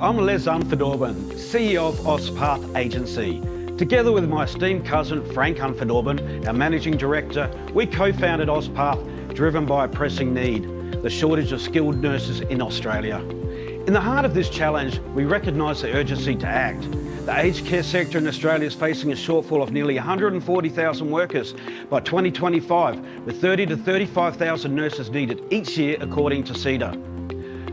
I'm Les Unfordorben, CEO of OSCE Agency. Together with my esteemed cousin Frank Unfordorben, our Managing Director, we co-founded OSCE driven by a pressing need, the shortage of skilled nurses in Australia. In the heart of this challenge, we recognise the urgency to act. The aged care sector in Australia is facing a shortfall of nearly 140,000 workers by 2025, with 30 to 35,000 nurses needed each year, according to CEDA.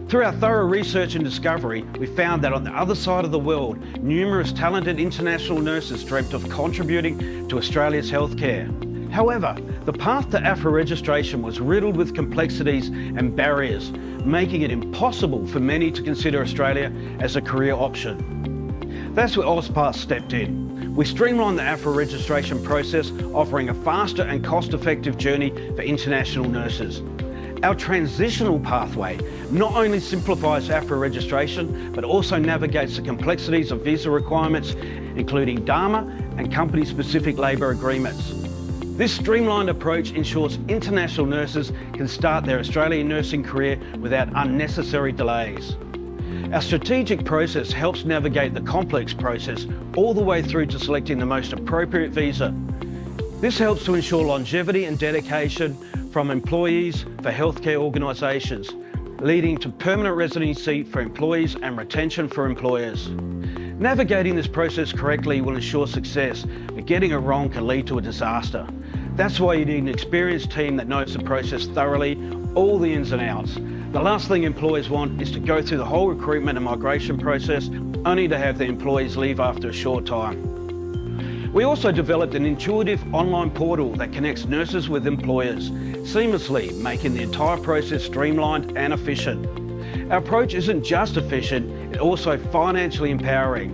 Through our thorough research and discovery, we found that on the other side of the world, numerous talented international nurses dreamt of contributing to Australia's healthcare. However, the path to AFRA registration was riddled with complexities and barriers, making it impossible for many to consider Australia as a career option. That's where OSCE stepped in. We streamlined the AFRA registration process, offering a faster and cost-effective journey for international nurses. Our transitional pathway not only simplifies AFRA registration, but also navigates the complexities of visa requirements, including DAMA and company-specific labour agreements. This streamlined approach ensures international nurses can start their Australian nursing career without unnecessary delays. Our strategic process helps navigate the complex process all the way through to selecting the most appropriate visa. This helps to ensure longevity and dedication from employees for healthcare organisations, leading to permanent residency for employees and retention for employers. Navigating this process correctly will ensure success, but getting it wrong can lead to a disaster. That's why you need an experienced team that knows the process thoroughly, all the ins and outs. The last thing employers want is to go through the whole recruitment and migration process only to have the employees leave after a short time. We also developed an intuitive online portal that connects nurses with employers, seamlessly making the entire process streamlined and efficient. Our approach isn't just efficient, it's also financially empowering.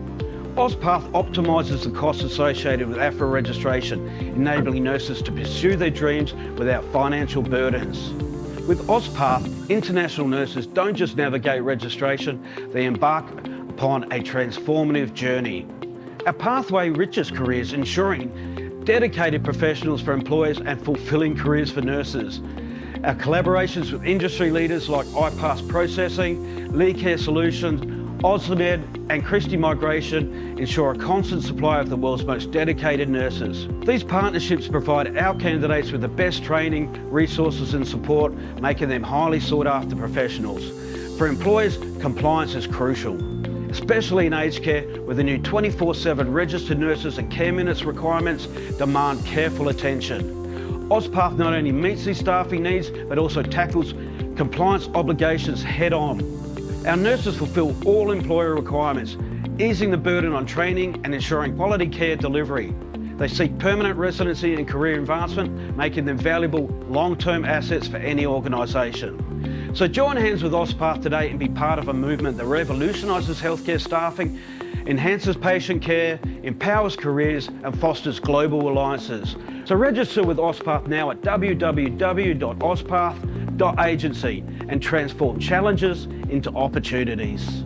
OSCE optimises the costs associated with AFRA registration, enabling nurses to pursue their dreams without financial burdens. With OSCE, international nurses don't just navigate registration, they embark upon a transformative journey. Our pathway enriches careers, ensuring dedicated professionals for employers and fulfilling careers for nurses. Our collaborations with industry leaders like IPass Processing, Lee Care Solutions, OSCE and Christie Migration ensure a constant supply of the world's most dedicated nurses. These partnerships provide our candidates with the best training, resources and support, making them highly sought after professionals. For employers, compliance is crucial, especially in aged care, where the new 24/7 registered nurses and care minutes requirements demand careful attention. OSCE not only meets these staffing needs, but also tackles compliance obligations head on. Our nurses fulfil all employer requirements, easing the burden on training and ensuring quality care delivery. They seek permanent residency and career advancement, making them valuable long-term assets for any organisation. So join hands with OSCE today and be part of a movement that revolutionises healthcare staffing, enhances patient care, empowers careers and fosters global alliances. So register with OSCE now at www.ospath.agency and transform challenges into opportunities.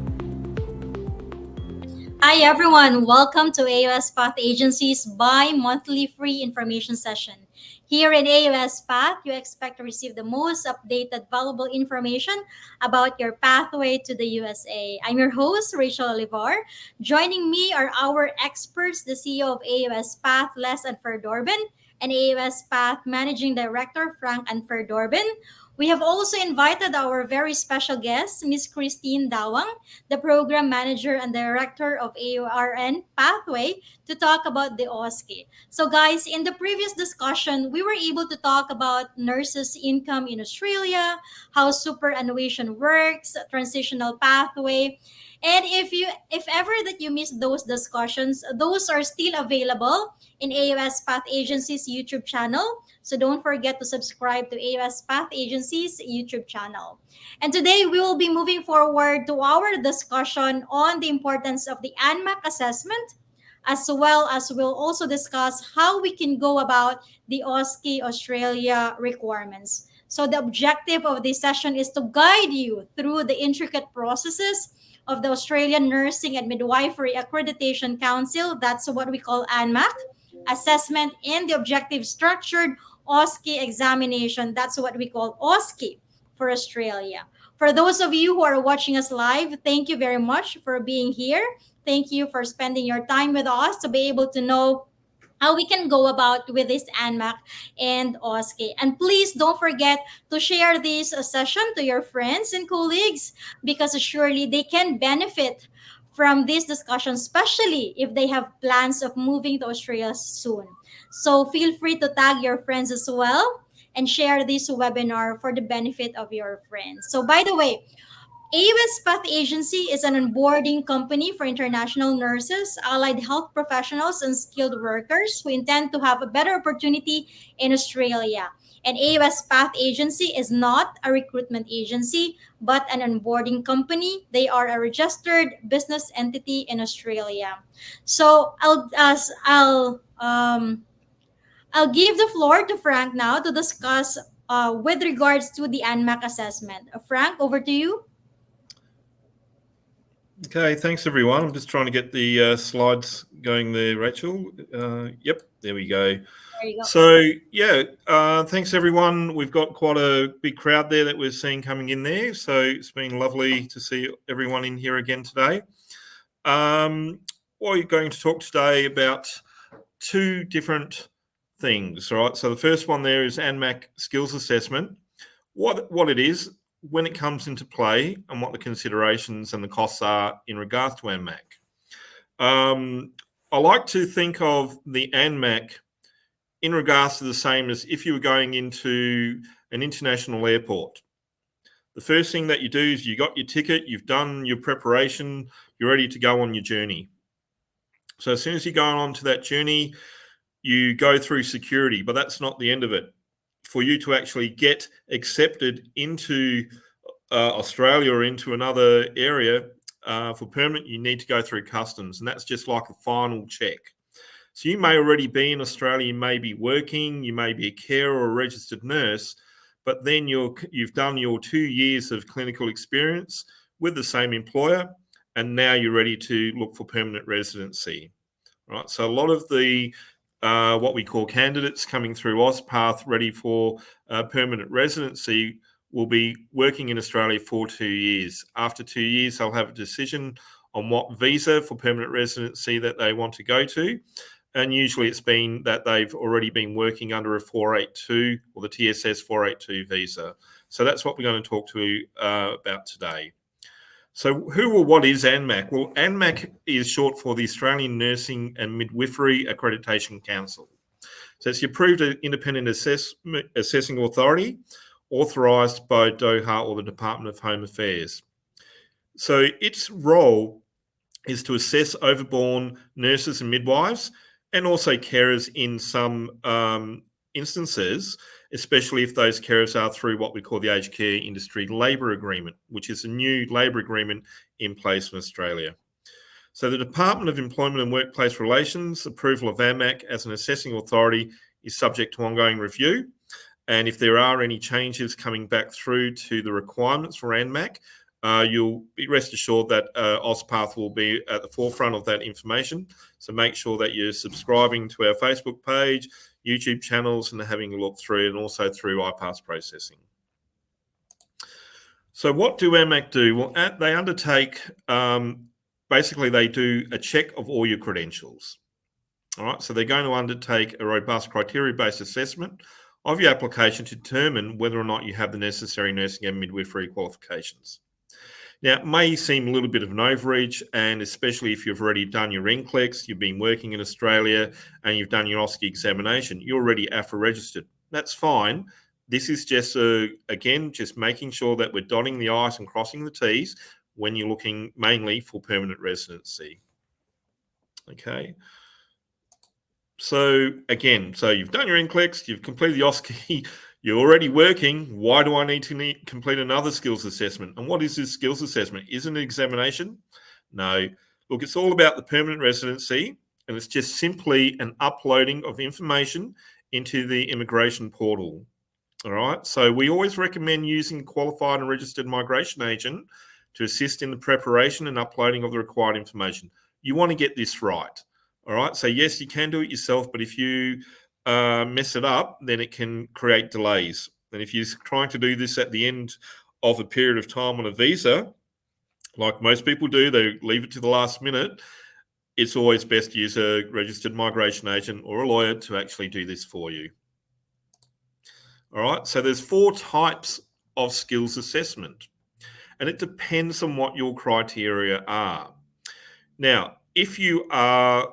Hi everyone, welcome to AuRNPath Agency's bi-monthly free information session. Here in AuRNPath, you expect to receive the most updated, valuable information about your pathway to the USA. I'm your host, Rachelle Olivar. Joining me are our experts, the CEO of AuRNPath, Les Unfordorben, and AuRNPath Managing Director, Frank Unfordorben. We have also invited our very special guest, Ms. Kristine Dawang, the Program Manager and Director of AuRNPathway, to talk about the OSCE. So guys, in the previous discussion, we were able to talk about nurses' income in Australia, how superannuation works, transitional pathway. And if ever that you missed those discussions, those are still available in AuRNPath Agency's YouTube channel. So don't forget to subscribe to AuRNPath Agency's YouTube channel. And today we will be moving forward to our discussion on the importance of the ANMAC assessment, as well as we'll also discuss how we can go about the OSCE Australia requirements. So the objective of this session is to guide you through the intricate processes of the Australian Nursing and Midwifery Accreditation Council, that's what we call ANMAC, assessment, and the objective structured OSCE examination, that's what we call OSCE for Australia. For those of you who are watching us live, thank you very much for being here. Thank you for spending your time with us to be able to know how we can go about with this ANMAC and OSCE. And please don't forget to share this session to your friends and colleagues, because surely they can benefit from this discussion, especially if they have plans of moving to Australia soon. So feel free to tag your friends as well and share this webinar for the benefit of your friends. So by the way, AUS Path Agency is an onboarding company for international nurses, allied health professionals, and skilled workers who intend to have a better opportunity in Australia. And AUS Path Agency is not a recruitment agency, but an onboarding company. They are a registered business entity in Australia. So I'll give the floor to Frank now to discuss with regards to the ANMAC assessment. Frank, over to you. Okay, thanks everyone. I'm just trying to get the slides going there, Rachel. Yep, there we go. There you go. So yeah, thanks everyone. We've got quite a big crowd there that we're seeing coming in there. So it's been lovely to see everyone in here again today. We're going to talk today about two different things, right? So the first one there is ANMAC Skills Assessment. What it is, when it comes into play, and what the considerations and the costs are in regards to ANMAC. I like to think of the ANMAC in regards to the same as if you were going into an international airport. The first thing that you do is you got your ticket, you've done your preparation, you're ready to go on your journey. So as soon as you're going on to that journey, you go through security, but that's not the end of it. For you to actually get accepted into Australia or into another area for permanent, you need to go through customs, and that's just like a final check. So you may already be in Australia, you may be working, you may be a carer or a registered nurse, but then you've done your 2 years of clinical experience with the same employer, and now you're ready to look for permanent residency. Right. So a lot of the what we call candidates coming through AusPath ready for permanent residency will be working in Australia for 2 years. After 2 years, they'll have a decision on what visa for permanent residency that they want to go to. And usually it's been that they've already been working under a 482 or the TSS 482 visa. So that's what we're going to talk to you about today. So who or what is ANMAC? Well, ANMAC is short for the Australian Nursing and Midwifery Accreditation Council. So it's the approved independent assessing authority authorised by DOHA or the Department of Home Affairs. So its role is to assess overborn nurses and midwives and also carers in some instances, especially if those carers are through what we call the Aged Care Industry Labour Agreement, which is a new labour agreement in place in Australia. So the Department of Employment and Workplace Relations approval of ANMAC as an assessing authority is subject to ongoing review. And if there are any changes coming back through to the requirements for ANMAC, you'll be rest assured that AusPath will be at the forefront of that information. So make sure that you're subscribing to our Facebook page, YouTube channels, and having a look through, and also through IPass Processing. So what do ANMAC do? Well, they undertake, basically they do a check of all your credentials. All right, so they're going to undertake a robust criteria-based assessment of your application to determine whether or not you have the necessary nursing and midwifery qualifications. Now, it may seem a little bit of an overreach, and especially if you've already done your NCLEX, you've been working in Australia, and you've done your OSCE examination, you're already AFRA registered. That's fine. This is just, again, just making sure that we're dotting the I's and crossing the T's when you're looking mainly for permanent residency. Okay. So again, so you've done your NCLEX, you've completed the OSCE, you're already working. Why do I need to complete another skills assessment? And what is this skills assessment? Is it an examination? No. Look, it's all about the permanent residency, and it's just simply an uploading of information into the immigration portal. All right. So we always recommend using a qualified and registered migration agent to assist in the preparation and uploading of the required information. You want to get this right. All right. So yes, you can do it yourself, but if you mess it up, then it can create delays. And if you're trying to do this at the end of a period of time on a visa, like most people do, they leave it to the last minute, it's always best to use a registered migration agent or a lawyer to actually do this for you. All right, so there's 4 types of skills assessment, and it depends on what your criteria are. Now, if you are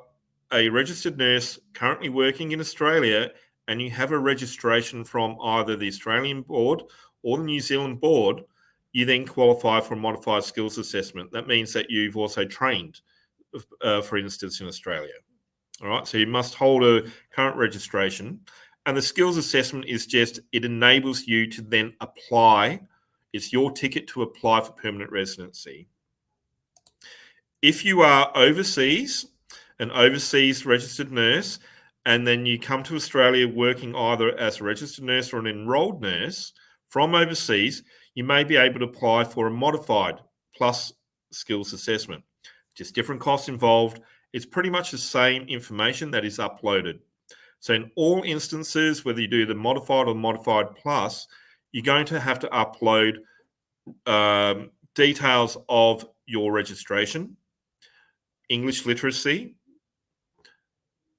a registered nurse currently working in Australia and you have a registration from either the Australian board or the New Zealand board, you then qualify for a modified skills assessment. That means that you've also trained, for instance, in Australia. All right, so you must hold a current registration. And the skills assessment is just, it enables you to then apply. It's your ticket to apply for permanent residency. If you are overseas, an overseas registered nurse, and then you come to Australia working either as a registered nurse or an enrolled nurse from overseas, you may be able to apply for a modified plus skills assessment. Just different costs involved. It's pretty much the same information that is uploaded. So in all instances, whether you do the modified or modified plus, you're going to have to upload details of your registration, English literacy,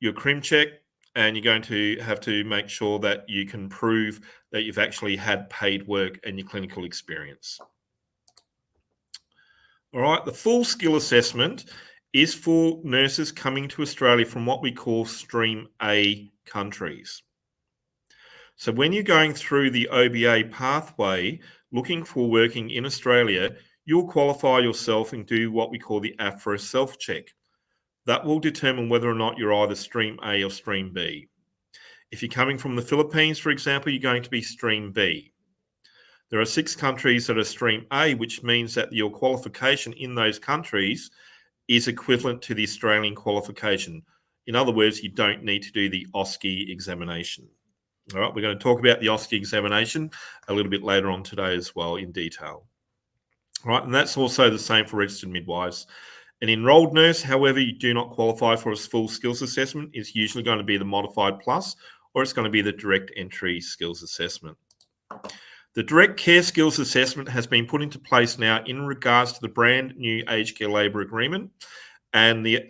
your crim check, and you're going to have to make sure that you can prove that you've actually had paid work and your clinical experience. All right, the full skill assessment is for nurses coming to Australia from what we call Stream A countries. So when you're going through the OBA pathway, looking for working in Australia, you'll qualify yourself and do what we call the AFRA self-check. That will determine whether or not you're either Stream A or Stream B. If you're coming from the Philippines, for example, you're going to be Stream B. There are 6 countries that are Stream A, which means that your qualification in those countries is equivalent to the Australian qualification. In other words, you don't need to do the OSCE examination. All right, we're going to talk about the OSCE examination a little bit later on today as well in detail. All right, and that's also the same for registered midwives. An enrolled nurse, however, you do not qualify for a full skills assessment, is usually going to be the modified plus, or it's going to be the direct entry skills assessment. The direct care skills assessment has been put into place now in regards to the brand new aged care labour agreement, and the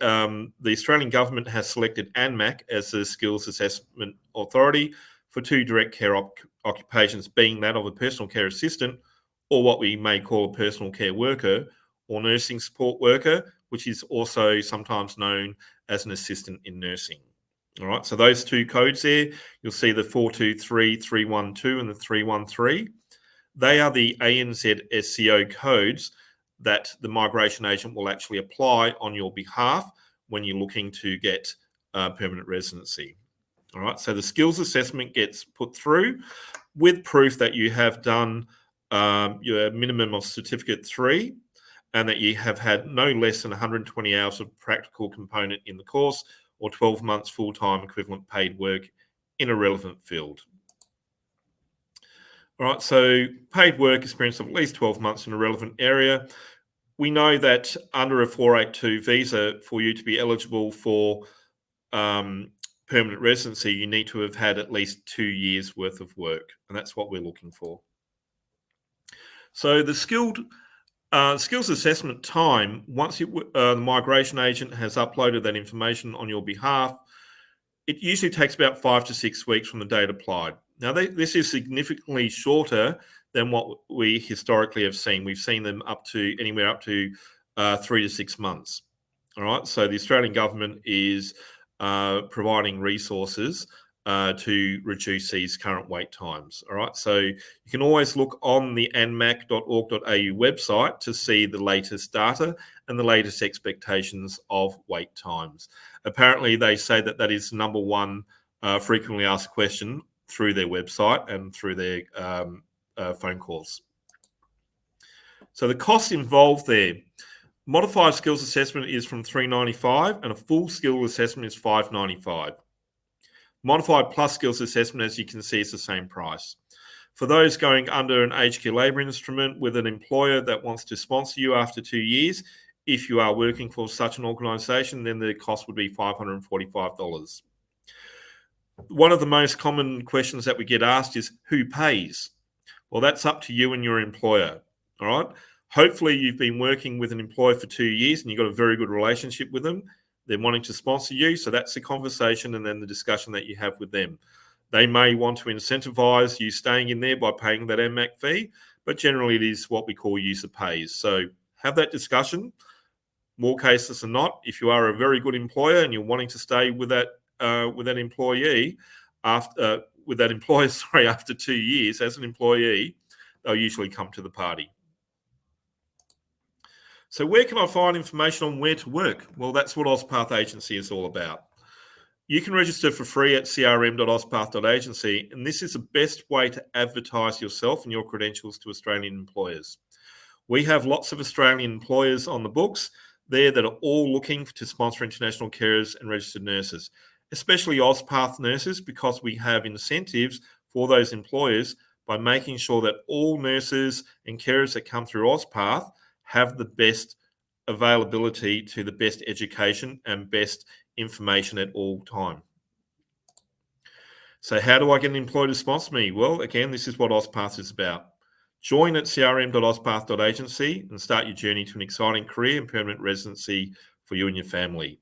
Australian government has selected ANMAC as the skills assessment authority for 2 direct care occupations, being that of a personal care assistant, or what we may call a personal care worker, or nursing support worker, which is also sometimes known as an assistant in nursing. All right, so those 2 codes there, you'll see the 423, 312 and the 313. They are the ANZ SCO codes that the migration agent will actually apply on your behalf when you're looking to get permanent residency. All right, so the skills assessment gets put through with proof that you have done your minimum of Certificate 3 and that you have had no less than 120 hours of practical component in the course or 12 months full-time equivalent paid work in a relevant field. All right, so paid work experience of at least 12 months in a relevant area. We know that under a 482 visa, for you to be eligible for permanent residency, you need to have had at least 2 years worth of work, and that's what we're looking for. So the skills assessment time, once the migration agent has uploaded that information on your behalf, it usually takes about 5 to 6 weeks from the date applied. Now, this is significantly shorter than what we historically have seen. We've seen them anywhere up to 3 to 6 months. All right, so the Australian government is providing resources to reduce these current wait times. All right, so you can always look on the anmac.org.au website to see the latest data and the latest expectations of wait times. Apparently, they say that that is number one frequently asked question through their website and through their phone calls. So the costs involved there. Modified skills assessment is from $395 and a full skill assessment is $595. Modified plus skills assessment, as you can see, is the same price. For those going under an aged care labour instrument with an employer that wants to sponsor you after 2 years, if you are working for such an organisation, then the cost would be $545. One of the most common questions that we get asked is, who pays? Well, that's up to you and your employer, all right? Hopefully you've been working with an employer for 2 years and you've got a very good relationship with them. They're wanting to sponsor you, so that's the conversation and then the discussion that you have with them. They may want to incentivize you staying in there by paying that ANMAC fee, but generally it is what we call user pays. So have that discussion. More cases than not, if you are a very good employer and you're wanting to stay with that employee after after 2 years as an employee, they'll usually come to the party. So where can I find information on where to work? Well, that's what AusPath Agency is all about. You can register for free at crm.auspath.agency, and this is the best way to advertise yourself and your credentials to Australian employers. We have lots of Australian employers on the books there that are all looking to sponsor international carers and registered nurses, especially AusPath nurses, because we have incentives for those employers by making sure that all nurses and carers that come through AusPath have the best availability to the best education and best information at all time. So how do I get an employer to sponsor me? Well, again, this is what AusPath is about. Join at crm.auspath.agency and start your journey to an exciting career and permanent residency for you and your family.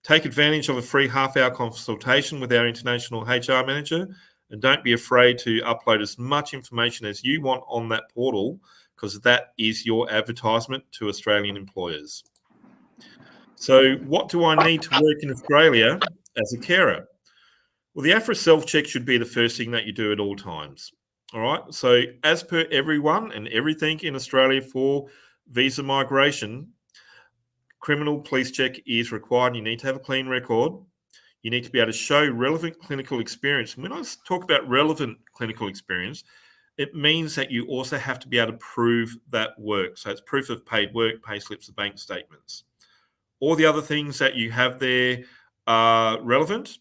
Take advantage of a free half-hour consultation with our international HR manager, and don't be afraid to upload as much information as you want on that portal, because that is your advertisement to Australian employers. So what do I need to work in Australia as a carer? Well, the AFRA self-check should be the first thing that you do at all times. All right. So as per everyone and everything in Australia for visa migration, criminal police check is required. You need to have a clean record. You need to be able to show relevant clinical experience. And when I talk about relevant clinical experience, it means that you also have to be able to prove that work. So it's proof of paid work, pay slips, and bank statements. All the other things that you have there are relevant.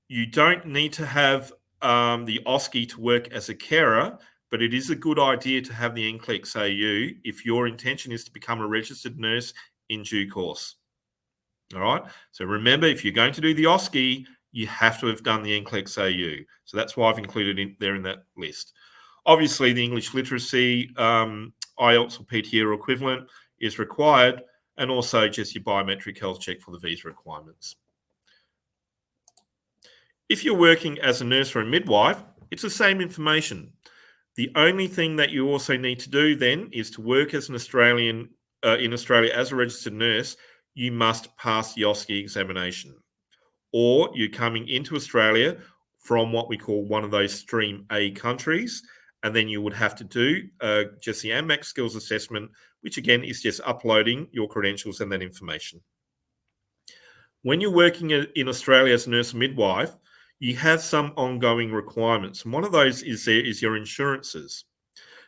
You don't need to have the OSCE to work as a carer, but it is a good idea to have the NCLEX AU if your intention is to become a registered nurse in due course. All right. So remember, if you're going to do the OSCE, you have to have done the NCLEX AU. So that's why I've included it there in that list. Obviously, the English literacy, IELTS or PTE or equivalent is required, and also just your biometric health check for the visa requirements. If you're working as a nurse or a midwife, it's the same information. The only thing that you also need to do then is to work as an Australian in Australia as a registered nurse. You must pass the OSCE examination, or you're coming into Australia from what we call one of those Stream A countries, and then you would have to do just the ANMAC Skills Assessment, which again is just uploading your credentials and that information. When you're working in Australia as a nurse or midwife, you have some ongoing requirements, and one of those is your insurances.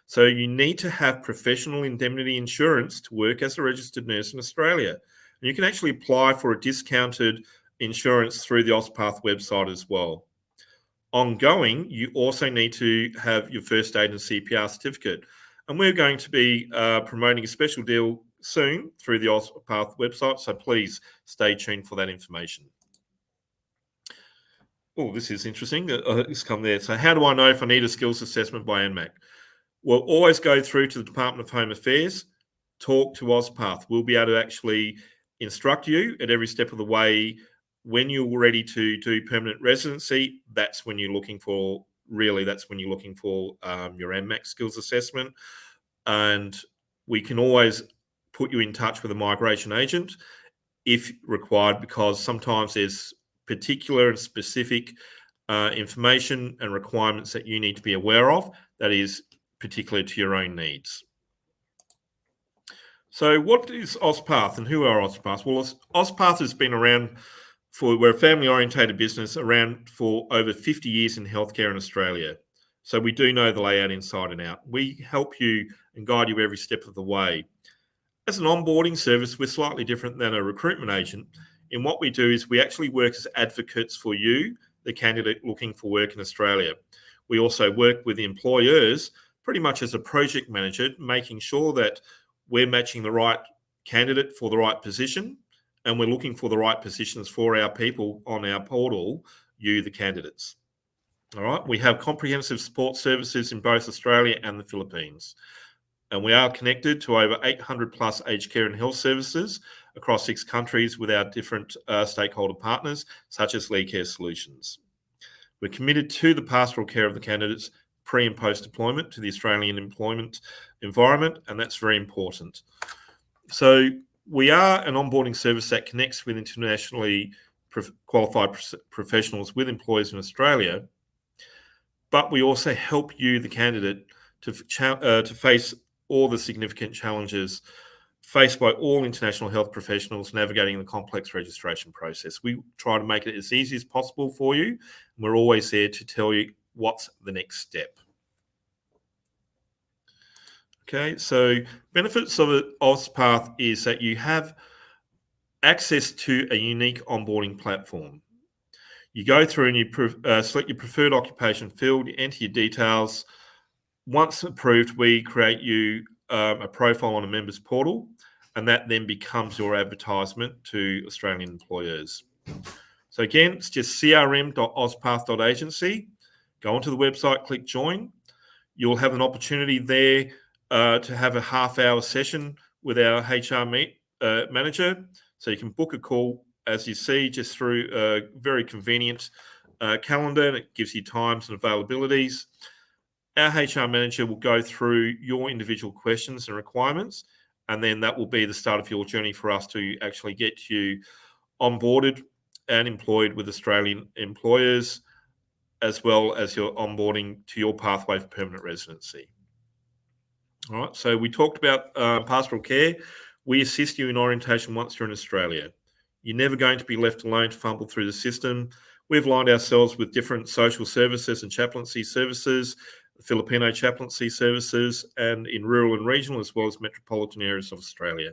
So you need to have professional indemnity insurance to work as a registered nurse in Australia. And you can actually apply for a discounted insurance through the AusPath website as well. Ongoing, you also need to have your first aid and CPR certificate. And we're going to be promoting a special deal soon through the AusPath website, so please stay tuned for that information. Oh, this is interesting. It's come there. So how do I know if I need a skills assessment by ANMAC? Well, always go through to the Department of Home Affairs, talk to AusPath. We'll be able to actually instruct you at every step of the way. When you're ready to do permanent residency, that's when you're looking for, your ANMAC skills assessment. And we can always put you in touch with a migration agent if required, because sometimes there's particular and specific information and requirements that you need to be aware of that is particular to your own needs. So what is AusPath and who are AusPath? Well, AusPath has been around we're a family-orientated business around for over 50 years in healthcare in Australia. So we do know the layout inside and out. We help you and guide you every step of the way. As an onboarding service, we're slightly different than a recruitment agent. In what we do is we actually work as advocates for you, the candidate looking for work in Australia. We also work with the employers pretty much as a project manager, making sure that we're matching the right candidate for the right position, and we're looking for the right positions for our people on our portal, you, the candidates. All right. We have comprehensive support services in both Australia and the Philippines. And we are connected to over 800 plus aged care and health services across 6 countries with our different stakeholder partners, such as Lee Care Solutions. We're committed to the pastoral care of the candidates pre and post deployment to the Australian employment environment, and that's very important. So we are an onboarding service that connects with internationally qualified professionals with employers in Australia, but we also help you, the candidate, to face all the significant challenges faced by all international health professionals navigating the complex registration process. We try to make it as easy as possible for you. And we're always there to tell you what's the next step. Okay, so benefits of AusPath is that you have access to a unique onboarding platform. You go through and you select your preferred occupation field, you enter your details. Once approved, we create you a profile on a members portal, and that then becomes your advertisement to Australian employers. So again, it's just crm.auspath.agency. Go onto the website, click join. You'll have an opportunity there to have a half-hour session with our HR manager. So you can book a call, as you see, just through a very convenient calendar, and it gives you times and availabilities. Our HR manager will go through your individual questions and requirements, and then that will be the start of your journey for us to actually get you onboarded and employed with Australian employers, as well as your onboarding to your pathway for permanent residency. All right, so we talked about pastoral care. We assist you in orientation once you're in Australia. You're never going to be left alone to fumble through the system. We've aligned ourselves with different social services and chaplaincy services, Filipino chaplaincy services, and in rural and regional as well as metropolitan areas of Australia.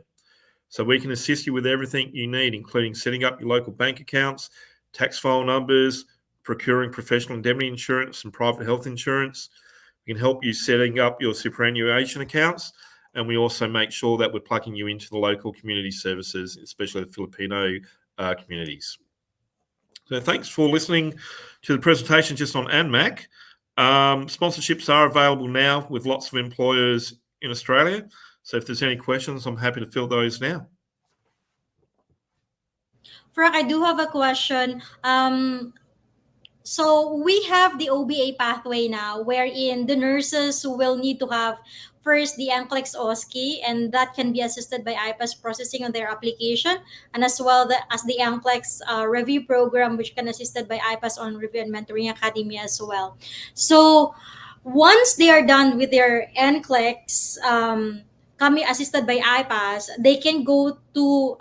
So we can assist you with everything you need, including setting up your local bank accounts, tax file numbers, procuring professional indemnity insurance and private health insurance. We can help you setting up your superannuation accounts, and we also make sure that we're plugging you into the local community services, especially the Filipino communities. So thanks for listening to the presentation just on ANMAC. Sponsorships are available now with lots of employers in Australia. So if there's any questions, I'm happy to fill those now. Frank, I do have a question. So we have the OBA pathway now, wherein the nurses will need to have first the NCLEX OSCE, and that can be assisted by IPass Processing on their application, and as well as the NCLEX Review Program, which can assisted by IPass on Review and Mentoring Academy as well. So once they are done with their NCLEX, coming assisted by IPass, they can go to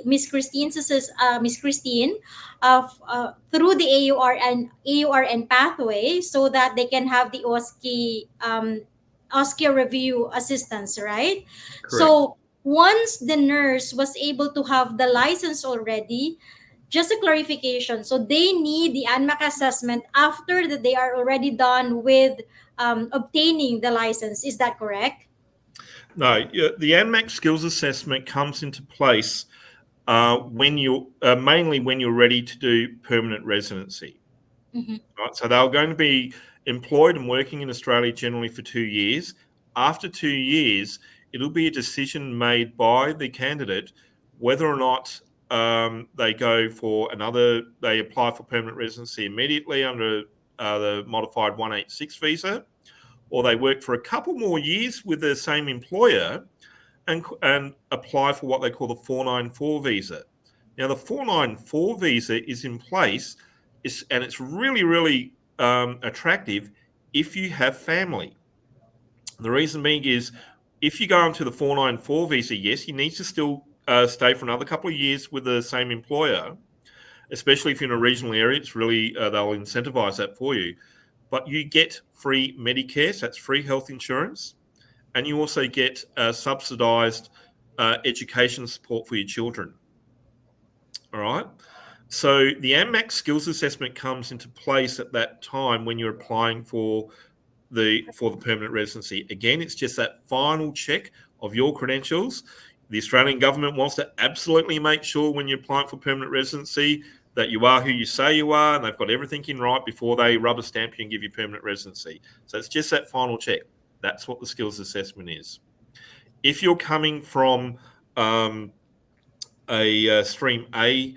Miss Kristine through the AuRNPathway, so that they can have the OSCE review assistance, right? Correct. So once the nurse was able to have the license already, just a clarification, so they need the ANMAC assessment after that they are already done with obtaining the license. Is that correct? No, the ANMAC Skills Assessment comes into place when you mainly when you're ready to do permanent residency. Mm-hmm. Right, so they're going to be employed and working in Australia generally for 2 years. After 2 years, it'll be a decision made by the candidate whether or not they go for they apply for permanent residency immediately under the modified 186 visa, or they work for a couple more years with the same employer and apply for what they call the 494 visa. Now, the 494 visa is in place, and it's really, really attractive if you have family. The reason being is if you go onto the 494 visa, yes, you need to still stay for another couple of years with the same employer, especially if you're in a regional area. It's really, they'll incentivize that for you. But you get free Medicare, so that's free health insurance, and you also get subsidised education support for your children. All right. So the ANMAC Skills Assessment comes into place at that time when you're applying for the permanent residency. Again, it's just that final check of your credentials. The Australian government wants to absolutely make sure when you're applying for permanent residency that you are who you say you are, and they've got everything in right before they rubber stamp you and give you permanent residency. So it's just that final check. That's what the skills assessment is. If you're coming from a Stream A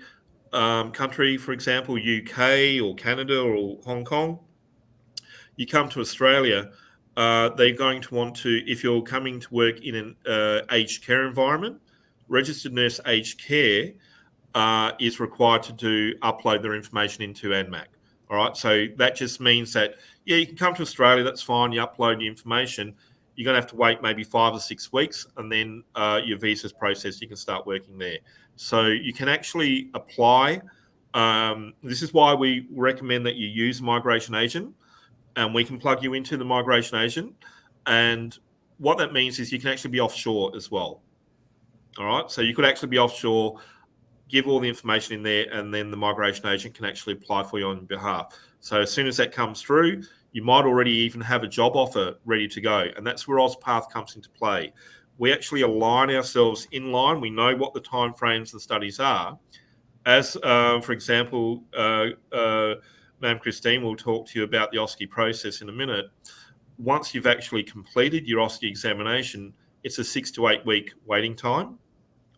country, for example, UK or Canada or Hong Kong, you come to Australia, they're going to want to, if you're coming to work in an aged care environment, registered nurse aged care is required to upload their information into ANMAC. All right, so that just means that, yeah, you can come to Australia, that's fine, you upload your information, you're going to have to wait maybe 5 or 6 weeks, and then your visa's processed, you can start working there. So you can actually apply. This is why we recommend that you use a migration agent, and we can plug you into the migration agent. And what that means is you can actually be offshore as well. All right, so you could actually be offshore, give all the information in there, and then the migration agent can actually apply for you on your behalf. So as soon as that comes through, you might already even have a job offer ready to go. And that's where OSPath comes into play. We actually align ourselves in line. We know what the timeframes of the studies are. As, for example, Maam Kristine will talk to you about the OSCE process in a minute. Once you've actually completed your OSCE examination, it's a 6 to 8 week waiting time.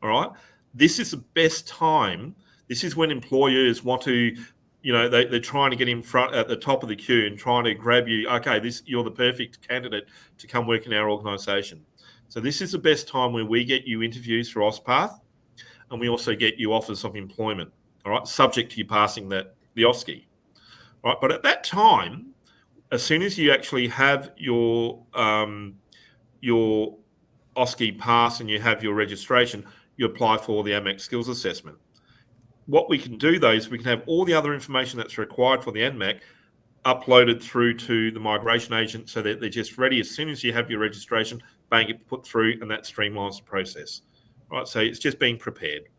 All right. This is the best time. This is when employers want to, they're trying to get in front at the top of the queue and trying to grab you. Okay, you're the perfect candidate to come work in our organisation. So this is the best time where we get you interviews for OSPath, and we also get you offers of employment. All right, subject to you passing the OSCE. All right, but at that time, as soon as you actually have your OSCE pass and you have your registration, you apply for the ANMAC Skills Assessment. What we can do, though, is we can have all the other information that's required for the ANMAC uploaded through to the migration agent so that they're just ready. As soon as you have your registration, bang, it put through, and that streamlines the process. All right, so it's just being prepared.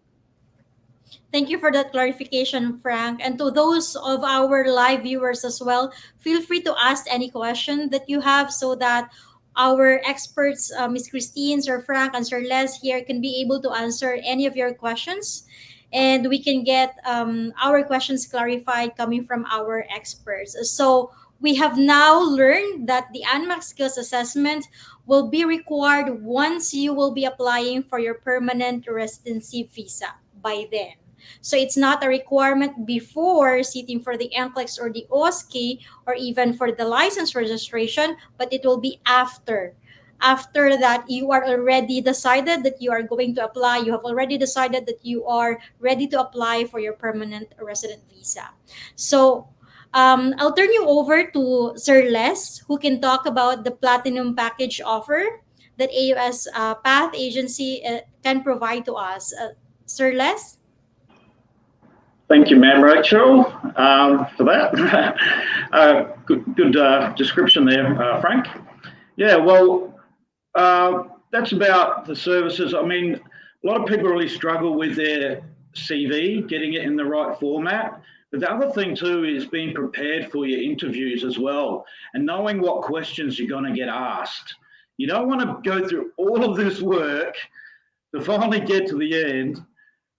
Thank you for that clarification, Frank. And to those of our live viewers as well, feel free to ask any question that you have so that our experts, Ms. Kristine, Sir Frank, and Sir Les here can be able to answer any of your questions. And we can get our questions clarified coming from our experts. So we have now learned that the ANMAC Skills Assessment will be required once you will be applying for your permanent residency visa by then. So it's not a requirement before sitting for the NCLEX or the OSCE or even for the license registration, but it will be after. After that, you are already decided that you are going to apply. You have already decided that you are ready to apply for your permanent resident visa. So I'll turn you over to Sir Les, who can talk about the Platinum Package offer that AUS Path Agency can provide to us. Sir Les? Thank you, Maam Rachelle, for that. Good description there, Frank. Yeah, well, that's about the services. I mean, a lot of people really struggle with their CV, getting it in the right format. But the other thing too is being prepared for your interviews as well and knowing what questions you're going to get asked. You don't want to go through all of this work to finally get to the end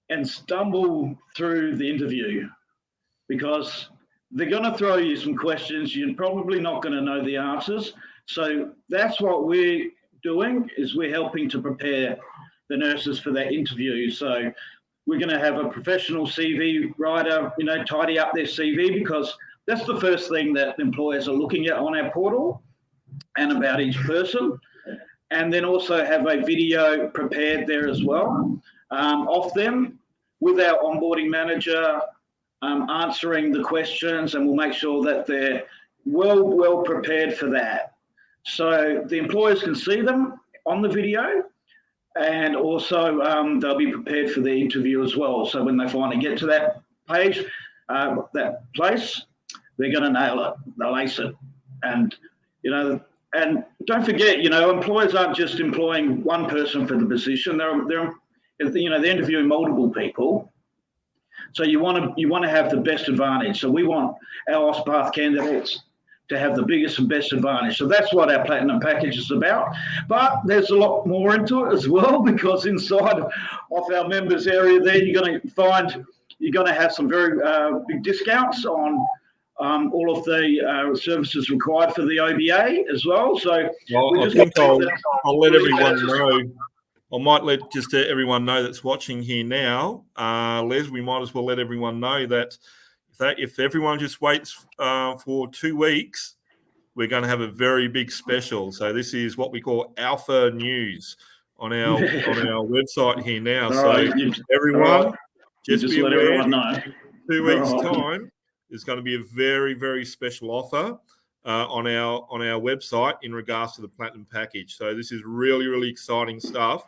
and stumble through the interview, because they're going to throw you some questions you're probably not going to know the answers. So that's what we're doing, is we're helping to prepare the nurses for that interview. So we're going to have a professional CV writer, tidy up their CV, because that's the first thing that employers are looking at on our portal and about each person. And then also have a video prepared there as well of them, with our onboarding manager answering the questions, and we'll make sure that they're well prepared for that. So the employers can see them on the video, and also they'll be prepared for the interview as well. So when they finally get to that page, that place, they're going to nail it. They'll ace it. And, and don't forget, employers aren't just employing one person for the position. They're interviewing multiple people. So you want to have the best advantage. So we want our OSPath candidates to have the biggest and best advantage. So that's what our Platinum Package is about. But there's a lot more into it as well, because inside of our members area there, you're going to find, you're going to have some very big discounts on all of the services required for the OBA as well. So well, I think I'll let everyone know. I might let just everyone know that's watching here now. Les, we might as well let everyone know that if everyone just waits for 2 weeks, we're going to have a very big special. So this is what we call alpha news on our website here now. So everyone, just be let aware, everyone know. 2 weeks' time, there's going to be a very, very special offer on our website in regards to the Platinum package. So this is really, really exciting stuff.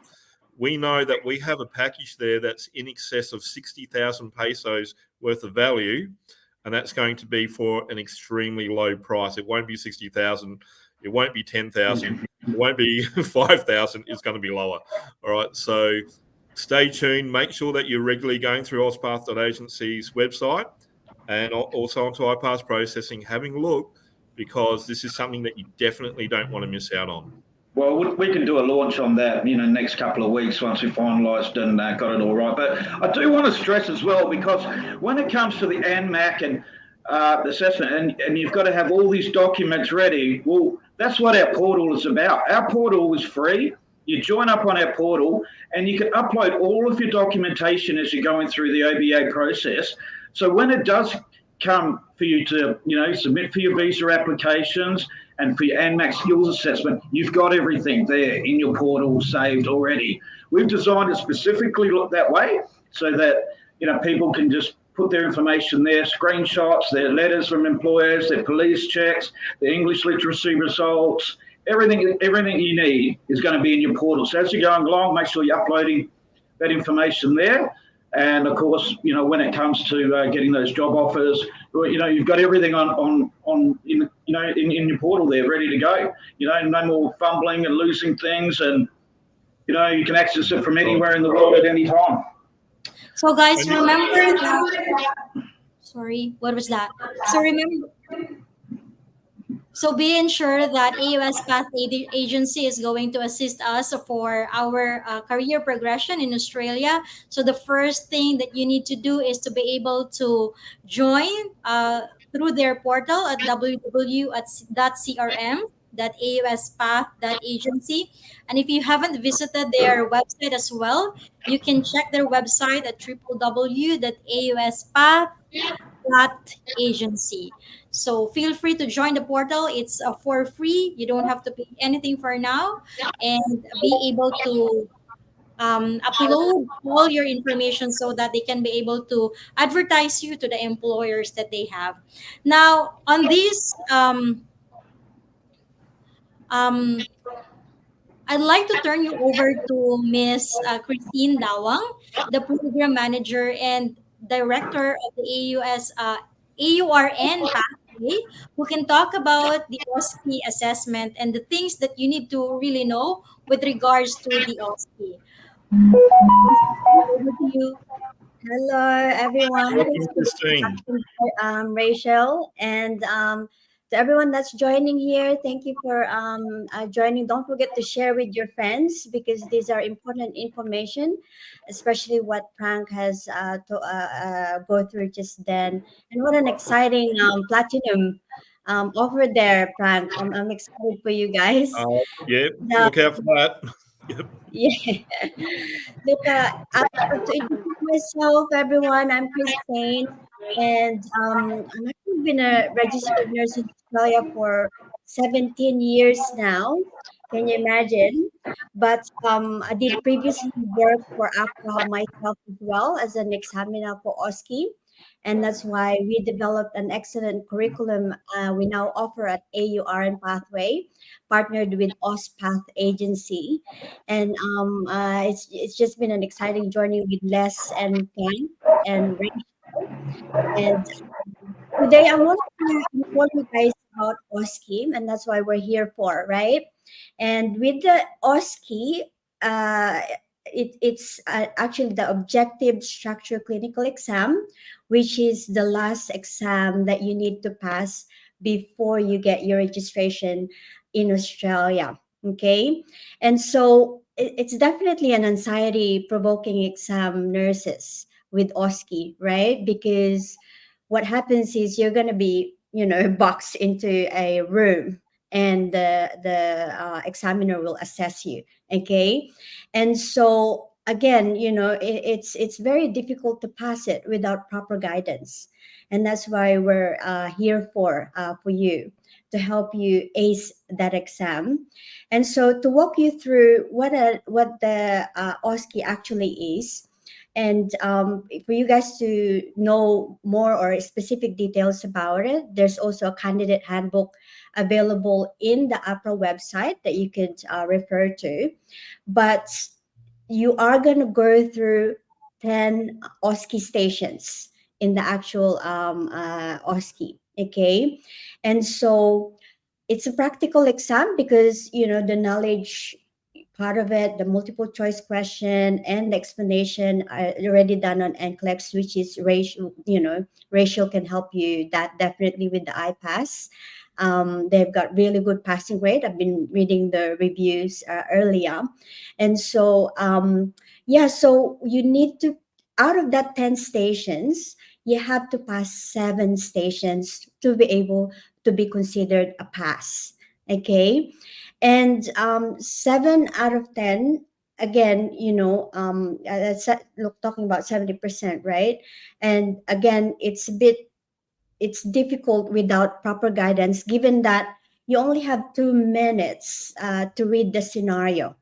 We know that we have a package there that's in excess of 60,000 pesos worth of value, and that's going to be for an extremely low price. It won't be 60,000. It won't be 10,000. It won't be 5,000. It's going to be lower. All right. So stay tuned. Make sure that you're regularly going through AusPath.agency's website and also onto IPass Processing, having a look, because this is something that you definitely don't want to miss out on. Well, we can do a launch on that, next couple of weeks once we've finalised and got it all right. But I do want to stress as well, because when it comes to the ANMAC and assessment, and you've got to have all these documents ready, well, that's what our portal is about. Our portal is free. You join up on our portal and you can upload all of your documentation as you're going through the OBA process. So when it does come for you to, submit for your visa applications and for your ANMAC Skills Assessment, you've got everything there in your portal saved already. We've designed it specifically that way so that, people can just put their information there, screenshots, their letters from employers, their police checks, their English literacy results, everything you need is going to be in your portal. So as you're going along, make sure you're uploading that information there. And of course, when it comes to getting those job offers, you've got everything in your portal there, ready to go. No more fumbling and losing things, and you can access it from anywhere in the world at any time. So guys, remember that. Sorry, what was that? So be ensured that AUS Path Agency is going to assist us for our career progression in Australia. So the first thing that you need to do is to be able to join through their portal at www.crm.auspath.agency. And if you haven't visited their website as well, you can check their website at www.auspath.agency. So feel free to join the portal. It's for free. You don't have to pay anything for now, and be able to upload all your information so that they can be able to advertise you to the employers that they have. Now, on this, I'd like to turn you over to Miss Kristine Dawang, the program manager and director of the AuRNPathway, who can talk about the OSCE assessment and the things that you need to really know with regards to the OSCE. Over to you. Hello, everyone. Welcome, Kristine. Rachelle, and to everyone that's joining here, thank you for joining. Don't forget to share with your friends, because these are important information, especially what Frank has to go through just then. And what an exciting platinum offer there, Frank. I'm excited for you guys. Yeah, look out for that. Yep. Yeah. Look, to introduce myself, everyone, I'm Kristine, and I've actually been a registered nurse in Australia for 17 years now. Can you imagine? But I did previously work for APRA myself as well as an examiner for OSCE. And that's why we developed an excellent curriculum we now offer at AuRNPathway, partnered with OSPath Agency. And it's just been an exciting journey with Les and Frank and Rachel. And today I want to inform you guys about OSCE, and that's why we're here for, right? And with the OSCE, it's actually the objective structure clinical exam, which is the last exam that you need to pass before you get your registration in Australia. Okay. And so it's definitely an anxiety provoking exam, nurses, with OSCE, right? Because what happens is you're going to be, boxed into a room, and the examiner will assess you. Okay. And so again, it's very difficult to pass it without proper guidance. And that's why we're here for you, to help you ace that exam. And so to walk you through what the OSCE actually is, and for you guys to know more or specific details about it, there's also a candidate handbook available in the APRA website that you could refer to. But you are going to go through 10 OSCE stations in the actual OSCE. Okay. And so it's a practical exam because, the knowledge part of it, the multiple choice question and the explanation are already done on NCLEX, which is Rachel. Rachel can help you that definitely with the IPass. They've got really good passing rate. I've been reading the reviews earlier. And so, so you need to, out of that 10 stations, you have to pass 7 stations to be able to be considered a pass. Okay. And 7 out of 10, again, that's talking about 70%, right? And again, it's difficult without proper guidance, given that you only have 2 minutes to read the scenario.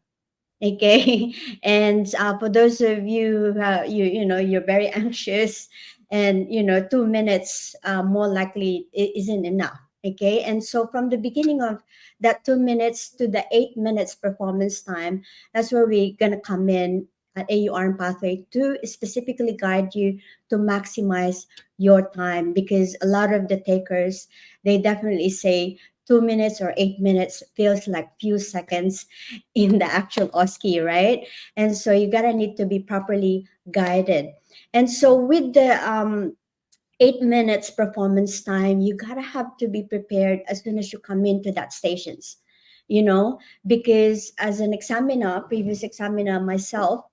Okay. And for those of you who you're very anxious, and 2 minutes more likely isn't enough. Okay. And so from the beginning of that 2 minutes to the 8 minutes performance time, that's where we're going to come in at AuRNPathway to specifically guide you to maximize your time, because a lot of the takers, they definitely say 2 minutes or 8 minutes feels like few seconds in the actual OSCE, right? And so you gotta need to be properly guided. And so with the 8 minutes performance time, you gotta have to be prepared as soon as you come into that stations, because as an examiner, previous examiner myself,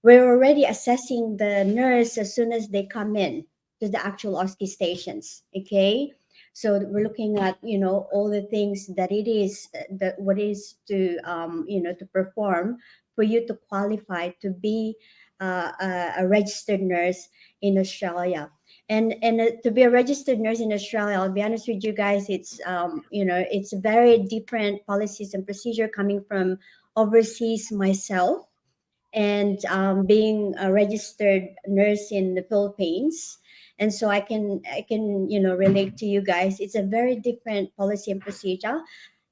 we're already assessing the nurse as soon as they come in to the actual OSCE stations. Okay. So we're looking at, all the things that it is, that what is to, to perform for you to qualify to be a registered nurse in Australia. And to be a registered nurse in Australia, I'll be honest with you guys, it's it's very different policies and procedure coming from overseas myself, and being a registered nurse in the Philippines. And so I can relate to you guys. It's a very different policy and procedure.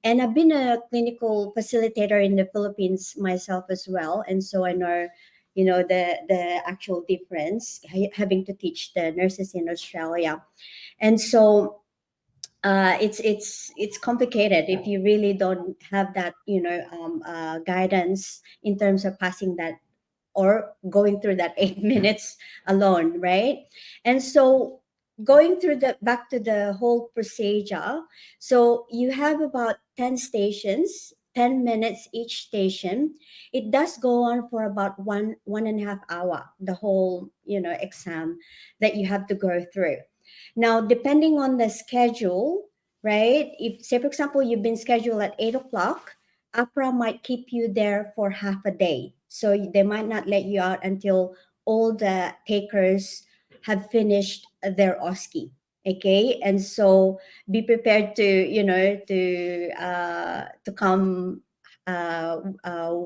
And I've been a clinical facilitator in the Philippines myself as well, and so I know the actual difference having to teach the nurses in Australia. And so it's complicated if you really don't have that guidance in terms of passing that or going through that 8 minutes alone, right? And so going through the back to the whole procedure, so you have about 10 stations, 10 minutes each station. It does go on for about one and a half hour, the whole exam that you have to go through. Now, depending on the schedule, right? If, say, for example, you've been scheduled at 8 o'clock, APRA might keep you there for half a day. So they might not let you out until all the takers have finished their OSCE. Okay. And so be prepared to, to come, uh, uh,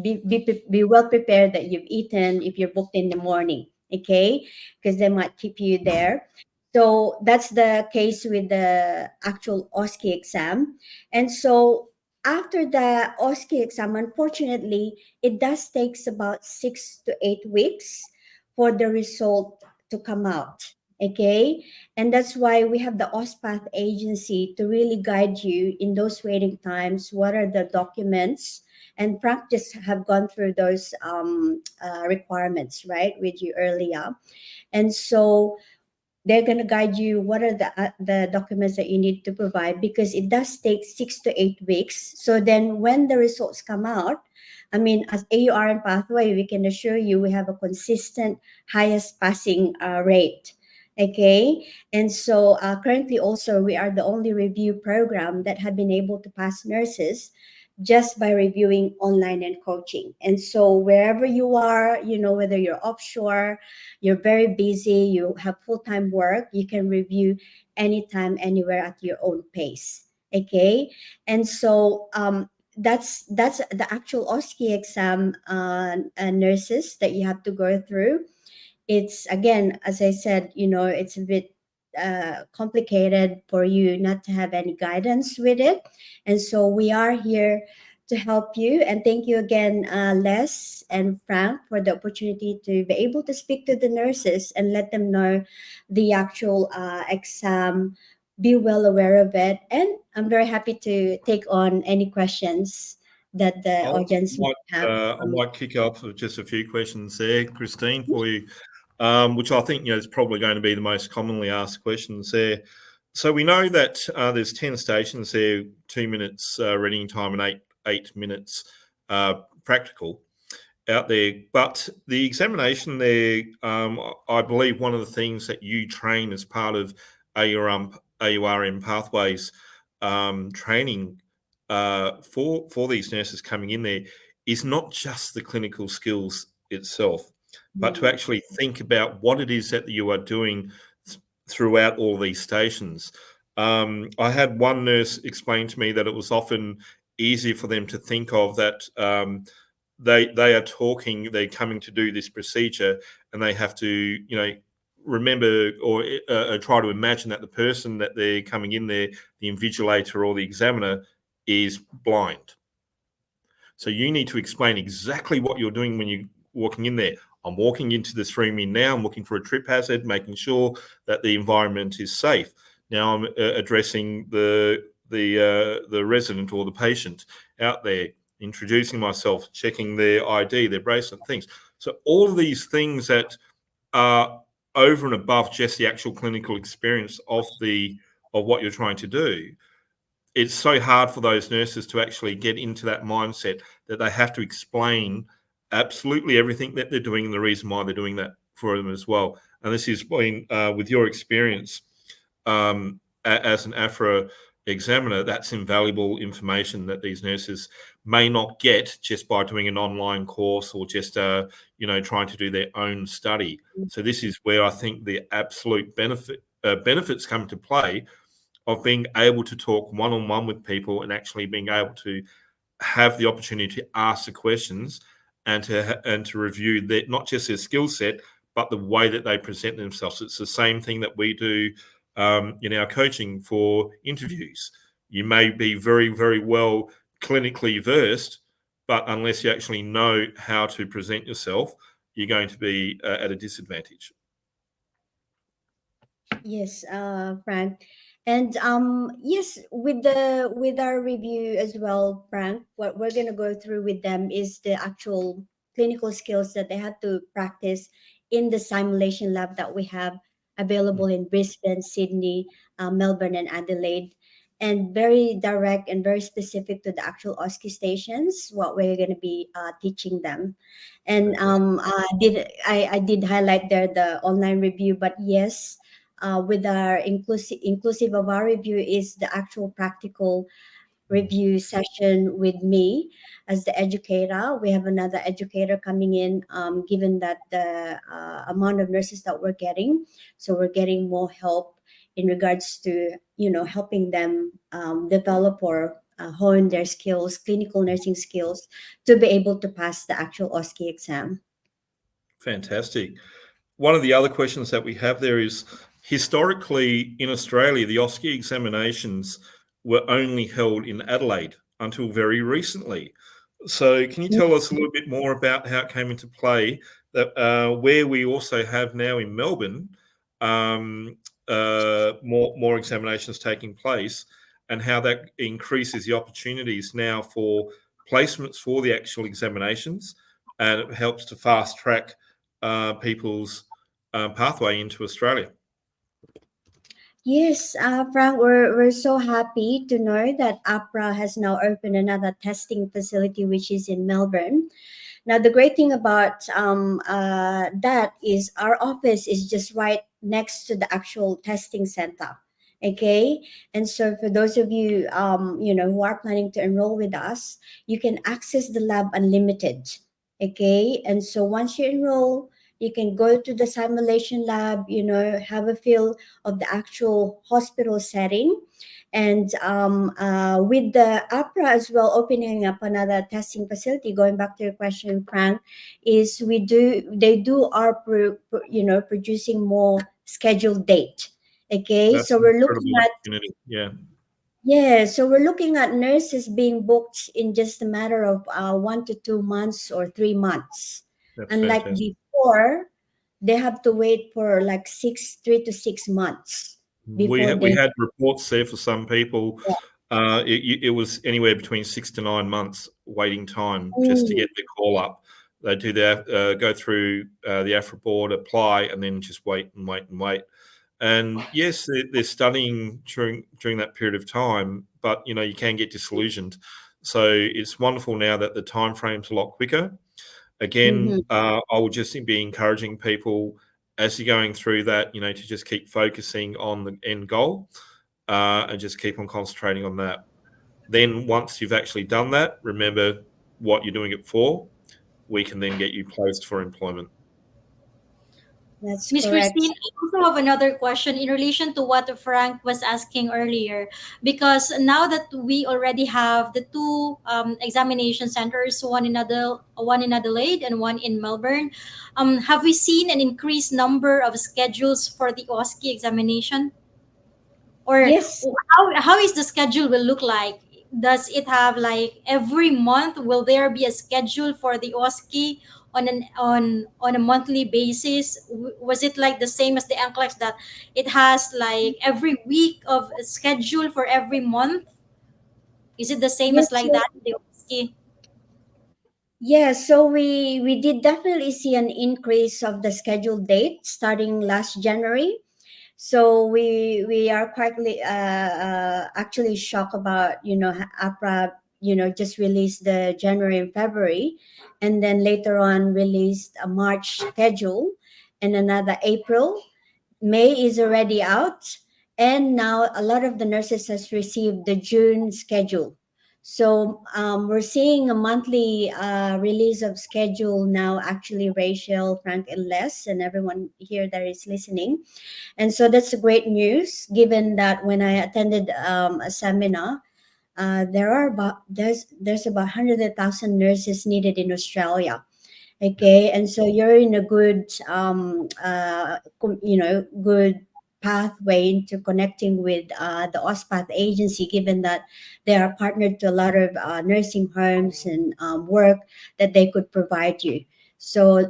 be well prepared that you've eaten if you're booked in the morning. Okay. Because they might keep you there. So that's the case with the actual OSCE exam. And so after the OSCE exam, unfortunately, it does takes about 6 to 8 weeks for the result to come out. Okay. And that's why we have the OSPath agency to really guide you in those waiting times. What are the documents? And practice have gone through those requirements, right, with you earlier. And so they're going to guide you what are the documents that you need to provide, because it does take 6 to 8 weeks. So then when the results come out, I mean, as AuRNPathway, we can assure you we have a consistent highest passing rate. Okay. And so currently also we are the only review program that have been able to pass nurses just by reviewing online and coaching. And so wherever you are, you know, whether you're offshore, you're very busy, you have full-time work, you can review anytime, anywhere at your own pace. Okay. And so that's the actual OSCE exam nurses that you have to go through. It's, again, as I said, you know, it's a bit complicated for you not to have any guidance with it. And so we are here to help you. And thank you again, Les and Frank, for the opportunity to be able to speak to the nurses and let them know the actual exam, be well aware of it. And I'm very happy to take on any questions that the audience might have. I might kick off with just a few questions there, Kristine, for you, which I think, you know, is probably going to be the most commonly asked questions there. So we know that there's 10 stations there, 2 minutes reading time and eight minutes practical out there. But the examination there, I believe one of the things that you train as part of AuRNPathway's training for these nurses coming in there is not just the clinical skills itself, but to actually think about what it is that you are doing throughout all these stations. I had one nurse explain to me that it was often easier for them to think of that they're coming to do this procedure, and they have to, you know, remember or try to imagine that the person that they're coming in there, the invigilator or the examiner, is blind. So you need to explain exactly what you're doing when you're walking in there. I'm walking into this room in now, I'm looking for a trip hazard, making sure that the environment is safe. Now I'm addressing the resident or the patient out there, introducing myself, checking their ID, their bracelet, things. So all of these things that are over and above just the actual clinical experience of what you're trying to do. It's so hard for those nurses to actually get into that mindset that they have to explain absolutely everything that they're doing and the reason why they're doing that for them as well. And this is been with your experience as an AFRA examiner, that's invaluable information that these nurses may not get just by doing an online course or just you know, trying to do their own study. So this is where I think the absolute benefits come to play of being able to talk one-on-one with people and actually being able to have the opportunity to ask the questions and to review not just their skill set, but the way that they present themselves. It's the same thing that we do in our coaching for interviews. You may be very, very well clinically versed, but unless you actually know how to present yourself, you're going to be at a disadvantage. Yes, Frank. And yes, with our review as well, Frank, what we're gonna go through with them is the actual clinical skills that they had to practice in the simulation lab that we have available in Brisbane, Sydney, Melbourne, and Adelaide, and very direct and very specific to the actual OSCE stations, what we're gonna be teaching them. And I did highlight there the online review, but yes, with our inclusive of our review is the actual practical review session with me as the educator. We have another educator coming in, given that the amount of nurses that we're getting. So we're getting more help in regards to, you know, helping them develop or hone their skills, clinical nursing skills, to be able to pass the actual OSCE exam. Fantastic. One of the other questions that we have there is, historically in Australia, the OSCE examinations were only held in Adelaide until very recently. So can you tell us a little bit more about how it came into play, that where we also have now in Melbourne more examinations taking place, and how that increases the opportunities now for placements for the actual examinations, and it helps to fast track people's pathway into Australia? Yes, Frank, we're so happy to know that APRA has now opened another testing facility, which is in Melbourne. Now, the great thing about that is our office is just right next to the actual testing center. Okay, and so for those of you, who are planning to enroll with us, you can access the lab unlimited. Okay, and so once you enroll, you can go to the simulation lab. Have a feel of the actual hospital setting. And with the APRA as well opening up another testing facility, going back to your question, Frank, is they are producing more scheduled date. Okay, That's so an we're looking incredible at opportunity. Yeah, nurses being booked in just a matter of 1 to 2 months or 3 months. that's Unlike fantastic. before, they have to wait for like 3 to 6 months before We they. had reports there for some people. It was anywhere between 6 to 9 months waiting time just to Mm, get the call up. They do that, go through the AFRA board, apply, and then just wait and wait and wait. And yes, they're studying during that period of time, but you can get disillusioned. So it's wonderful now that the time frame's a lot quicker. Again, mhm. I would just be encouraging people as you're going through that, to just keep focusing on the end goal and just keep on concentrating on that. Then once you've actually done that, remember what you're doing it for. We can then get you placed for employment. That's Miss correct. Kristine, I also have another question in relation to what Frank was asking earlier. Because now that we already have the two examination centers, one in Adelaide and one in Melbourne, have we seen an increased number of schedules for the OSCE examination? Or Yes, how is the schedule will look like? Does it have like every month? Will there be a schedule for the OSCE on a monthly basis? Was it like the same as the NCLEX that it has like every week of a schedule for every month? Is it the same as yes, like yes. that the OSCE? Yeah, so we did definitely see an increase of the scheduled date starting last January. So we are quite actually shocked about APRA just released the January and February, and then later on released a March schedule and another April. May is already out, and now a lot of the nurses has received the June schedule. So we're seeing a monthly release of schedule now. Actually, Rachel, Frank, and Les, and everyone here that is listening, and so that's a great news. Given that when I attended a seminar, there's about 100,000 nurses needed in Australia. Okay, and so you're in a good good pathway into connecting with the OSPath agency, given that they are partnered to a lot of nursing homes and work that they could provide you. So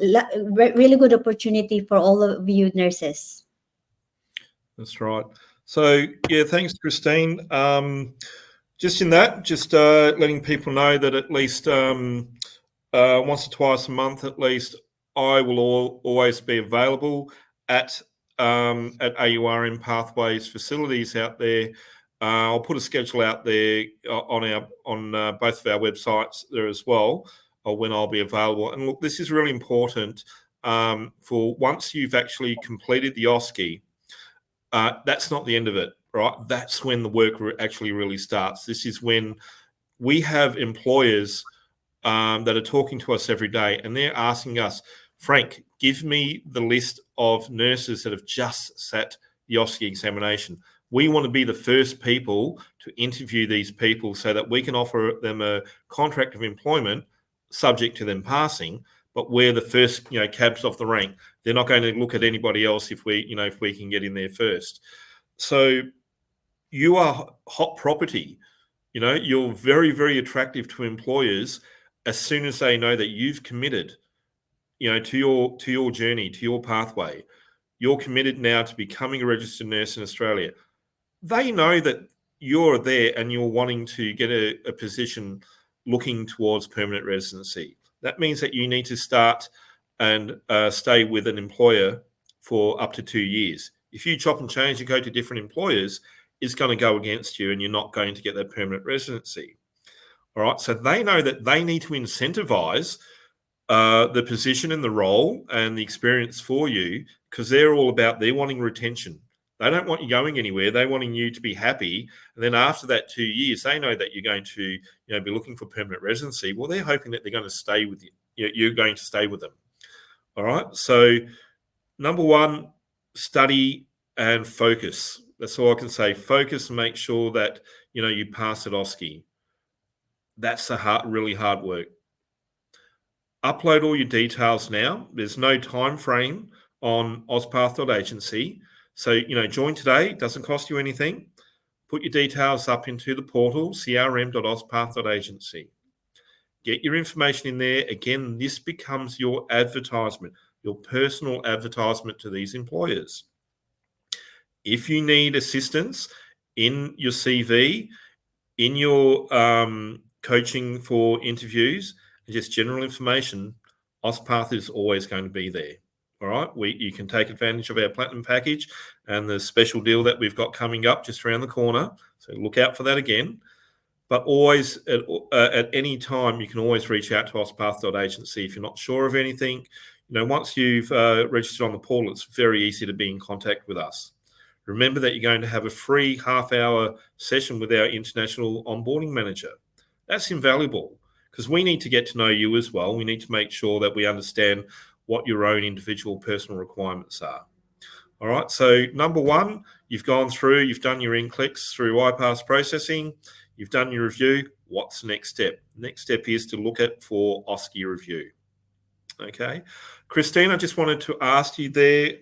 really good opportunity for all of you nurses. That's right. So yeah, thanks, Kristine. Just letting people know that at least once or twice a month, at least, I will always be available at AuRNPathway's facilities out there. I'll put a schedule out there on both of our websites there as well, when I'll be available. And look, this is really important for once you've actually completed the OSCE. That's not the end of it, right? That's when the work actually really starts. This is when we have employers that are talking to us every day, and they're asking us, Frank, give me the list of nurses that have just sat the OSCE examination. We want to be the first people to interview these people so that we can offer them a contract of employment subject to them passing, but we're the first, cabs off the rank. They're not going to look at anybody else if we can get in there first. So you are hot property. You're very, very attractive to employers as soon as they know that you've committed, to your journey, to your pathway. You're committed now to becoming a registered nurse in Australia. They know that you're there and you're wanting to get a position looking towards permanent residency. That means that you need to start and stay with an employer for up to 2 years. If you chop and change and go to different employers, it's going to go against you and you're not going to get that permanent residency. All right, so they know that they need to incentivize the position and the role and the experience for you, because they're all about, they're wanting retention. They don't want you going anywhere. They're wanting you to be happy. And then after that 2 years, they know that you're going to be looking for permanent residency. Well, they're hoping that they're going to stay with you. You're going to stay with them. All right. So number one, study and focus. That's all I can say. Focus and make sure that, you pass at OSCE. That's really hard work. Upload all your details now. There's no time frame on auspath.agency. So, join today. Doesn't cost you anything. Put your details up into the portal, crm.auspath.agency. Get your information in there. Again, this becomes your advertisement, your personal advertisement to these employers. If you need assistance in your CV, in your coaching for interviews, and just general information, AusPath is always going to be there. All right, you can take advantage of our platinum package and the special deal that we've got coming up just around the corner. So look out for that again. But always, at any time, you can always reach out to auspath.agency if you're not sure of anything. Once you've registered on the portal, it's very easy to be in contact with us. Remember that you're going to have a free half-hour session with our international onboarding manager. That's invaluable, because we need to get to know you as well. We need to make sure that we understand what your own individual personal requirements are. All right, so number one, you've gone through, you've done your NCLEX through IPass Processing, you've done your review. What's the next step? The next step is to look at for OSCE review. Okay, Kristine, I just wanted to ask you there,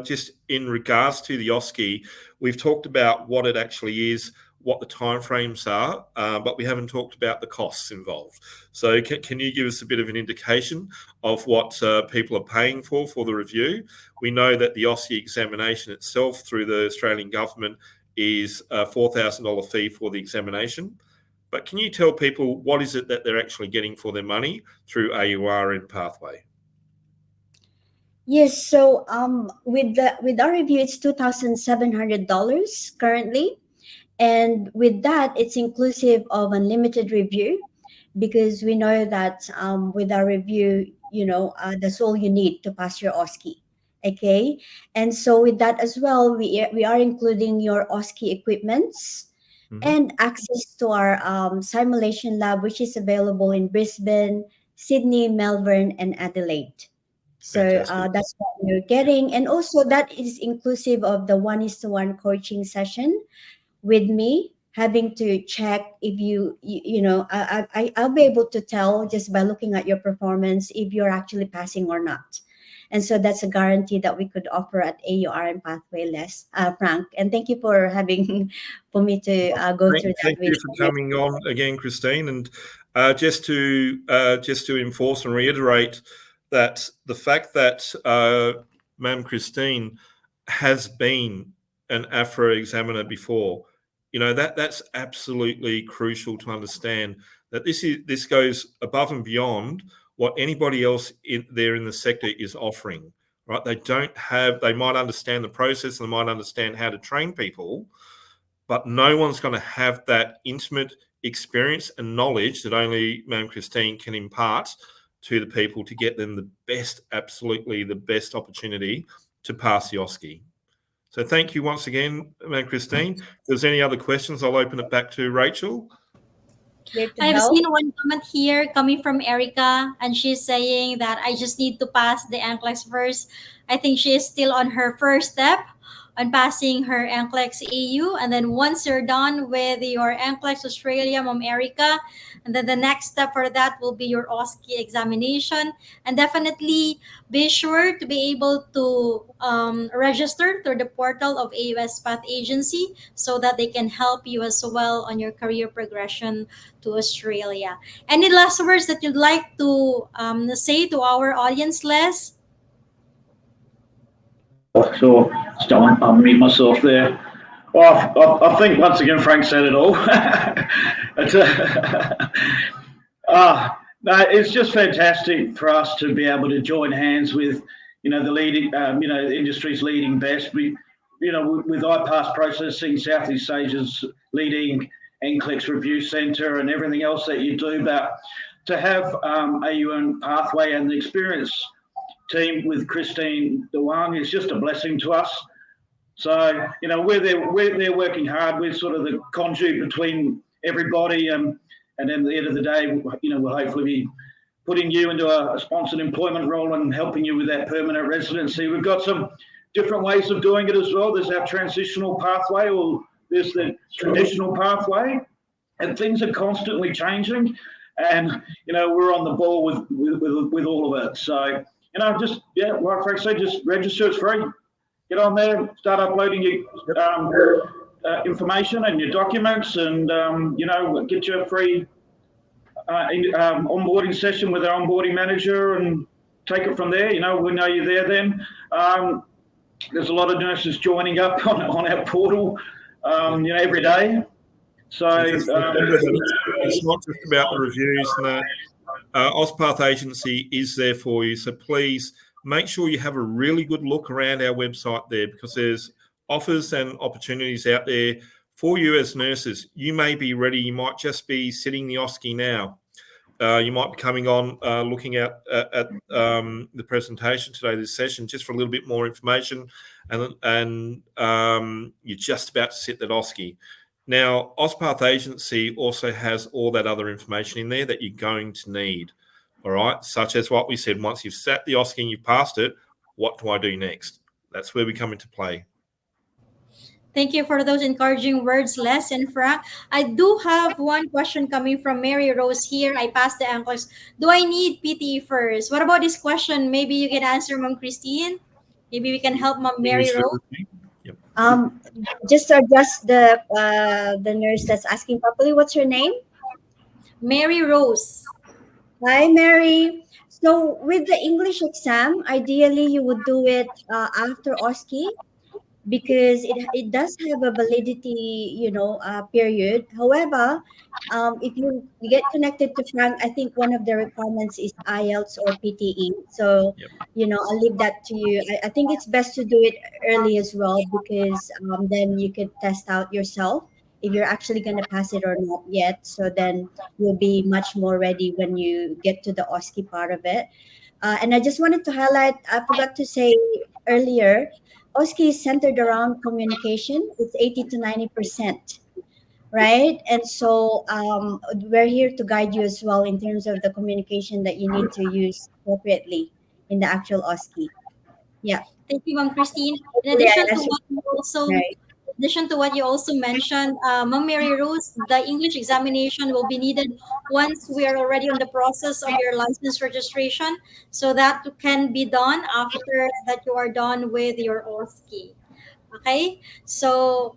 just in regards to the OSCE, we've talked about what it actually is, what the timeframes are, but we haven't talked about the costs involved. So can you give us a bit of an indication of what people are paying for the review? We know that the OSCE examination itself through the Australian government is a $4,000 fee for the examination. But can you tell people what is it that they're actually getting for their money through AuRNPathway? Yes, so with our review, it's $2,700 currently. And with that, it's inclusive of unlimited review, because we know that with our review, that's all you need to pass your OSCE. Okay. And so with that as well, we are including your OSCE equipments and access to our simulation lab, which is available in Brisbane, Sydney, Melbourne, and Adelaide. So that's what you're getting. And also that is inclusive of the 1:1 coaching session with me, having to check if I'll be able to tell just by looking at your performance if you're actually passing or not. And so that's a guarantee that we could offer at AuRNPathway, Frank. And thank you for me to go through that. Thank you for coming on again, Kristine. And just to enforce and reiterate that the fact that Maam Kristine has been an AFRA examiner before, that's absolutely crucial to understand, that this goes above and beyond what anybody else there in the sector is offering, right? They might understand the process, and they might understand how to train people, but no one's going to have that intimate experience and knowledge that only Maam Kristine can impart to the people to get them absolutely the best opportunity to pass the OSCE. So thank you once again, Maam Kristine. If there's any other questions, I'll open it back to Rachel. I've seen one comment here coming from Erica, and she's saying that I just need to pass the NCLEX first. I think she is still on her first step on passing her NCLEX EU. And then once you're done with your NCLEX Australia, Mom Erica, and then the next step for that will be your OSCE examination. And definitely be sure to be able to register through the portal of AUSPath Agency so that they can help you as well on your career progression to Australia. Any last words that you'd like to say to our audience, Les? So, just don't unmute myself there. Well, I think once again Frank said it all. It's just fantastic for us to be able to join hands with, the leading, the industry's leading best. with IPass Processing, Southeast Asia's leading NCLEX Review Centre and everything else that you do, but to have AuRNPathway and the experienced team with Kristine Dawang is just a blessing to us. So, we're there working hard. We're sort of the conduit between everybody, and then at the end of the day, we'll hopefully be putting you into a sponsored employment role and helping you with that permanent residency. We've got some different ways of doing it as well. There's our transitional pathway, or there's the traditional pathway, and things are constantly changing. And we're on the ball with all of it. So like Frank said, just register. It's free. Get on there, start uploading your information and your documents, and get you a free onboarding session with our onboarding manager, and take it from there. We know you're there then. There's a lot of nurses joining up on our portal, every day. So it's not just about the reviews and that. OSCE Agency is there for you. So please make sure you have a really good look around our website there, because there's offers and opportunities out there for you as nurses. You may be ready. You might just be sitting the OSCE now. You might be coming on looking at the presentation today, this session, just for a little bit more information, and you're just about to sit that OSCE. Now, OSCE Agency also has all that other information in there that you're going to need, all right? Such as what we said, once you've sat the OSCE and you've passed it, what do I do next? That's where we come into play. Thank you for those encouraging words, Les and Frank. I do have one question coming from Mary Rose here. I passed the NCLEX. Do I need PTE first? What about this question? Maybe you can answer, Maam Kristine. Maybe we can help Maam Mary Rose. Yep. Just to address the nurse that's asking properly, what's her name? Mary Rose. Hi, Mary. So with the English exam, ideally you would do it after OSCE, because it does have a validity, period. However, if you get connected to Frank, I think one of the requirements is IELTS or PTE. So, I'll leave that to you. I think it's best to do it early as well, because then you can test out yourself if you're actually going to pass it or not yet. So then you'll be much more ready when you get to the OSCE part of it. And I just wanted to highlight, I forgot to say earlier, OSCE is centered around communication. It's 80 to 90%, right? And so we're here to guide you as well in terms of the communication that you need to use appropriately in the actual OSCE. Yeah. Thank you, Maam Kristine. In addition to what you also mentioned, Maam Mary Rose, the English examination will be needed once we are already on the process of your license registration. So that can be done after that you are done with your OSCE. Okay? So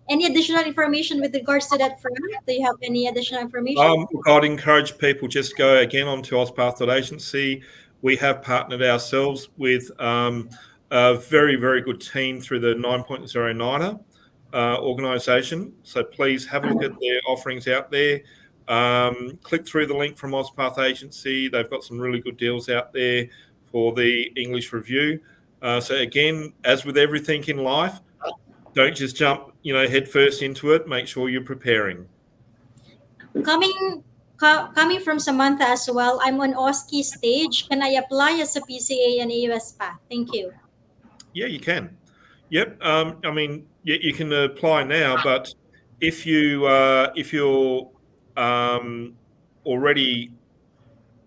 any additional information with regards to that, Frank? Do you have any additional information? I'd encourage people just go again onto OSCE.agency. We have partnered ourselves with a very, very good team through the 9.09er organisation. So please have a look at their offerings out there. Click through the link from OSCE Agency. They've got some really good deals out there for the English review. So again, as with everything in life, don't just jump, head first into it. Make sure you're preparing. Coming from Samantha as well, I'm on OSCE stage. Can I apply as a PCA and AUS path? Thank you. Yeah, you can. Yep. You can apply now, but if you're already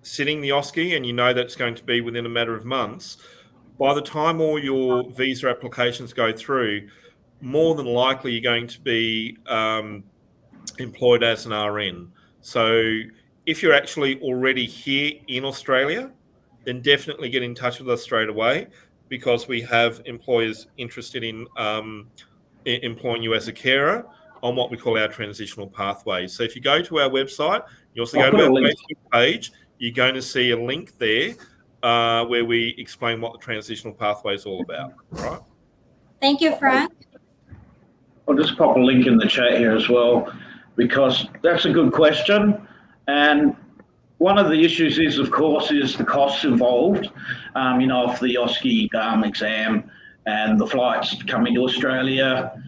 sitting the OSCE and you know that's going to be within a matter of months, by the time all your visa applications go through, more than likely you're going to be employed as an RN. So if you're actually already here in Australia, then definitely get in touch with us straight away, because we have employers interested in employing you as a carer on what we call our transitional pathways. So if you go to our website, you also go to our Facebook page, you're going to see a link there where we explain what the transitional pathway is all about. All right. Thank you, Frank. I'll just pop a link in the chat here as well, because that's a good question. And one of the issues is, of course, is the costs involved, of the OSCE exam. and the flights coming to Australia,